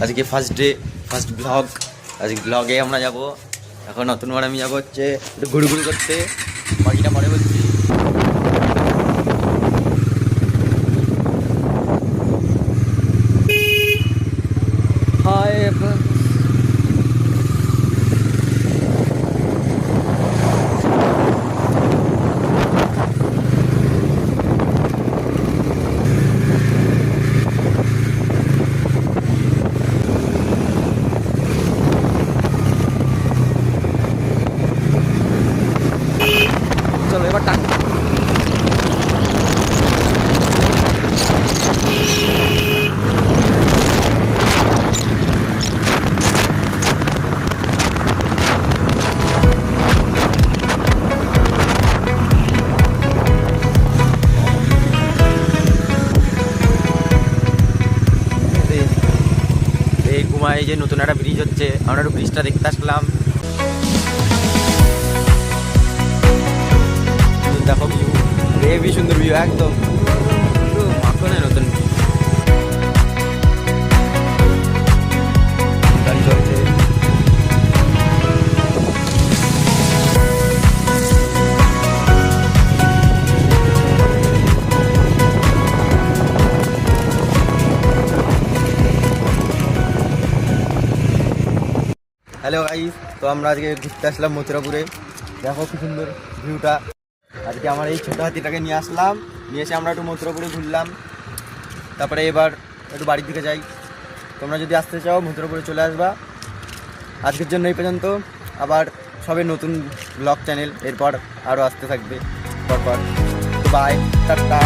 আজকে first day, first blog. আজকে ব্লগে আমরা যাব, এখন নতুন করে আমি যাবো হচ্ছে একটু ঘুরঘুরি করতে, বাকিটা পরে বলছি। হাই চলো এবার টান। এই ঘুমায় যে নতুন একটা ব্রিজ হচ্ছে, আমরা একটু ব্রিজটা দেখতে আসলাম। দেখো ভিউ, হেবি সুন্দর ভিউ, একদম মাখনে নতুন গাড়ি চলছে। হ্যালো গাইস, তো আমরা আজকে ঘুরতে আসলাম মথুরাপুরে। দেখো কি সুন্দর ভিউটা। আজকে আমার এই ছোটো হাতিটাকে নিয়ে আসলাম, নিয়ে এসে আমরা একটু মথুরাপুরে ঘুরলাম। তারপরে এবার একটু বাড়ির দিকে যাই। তোমরা যদি আসতে চাও মথুরাপুরে চলে আসবা। আজকের জন্য এই পর্যন্ত, আবার সবে নতুন ব্লগ চ্যানেল এরপর আরও আসতে থাকবে পরপর। Bye, tata.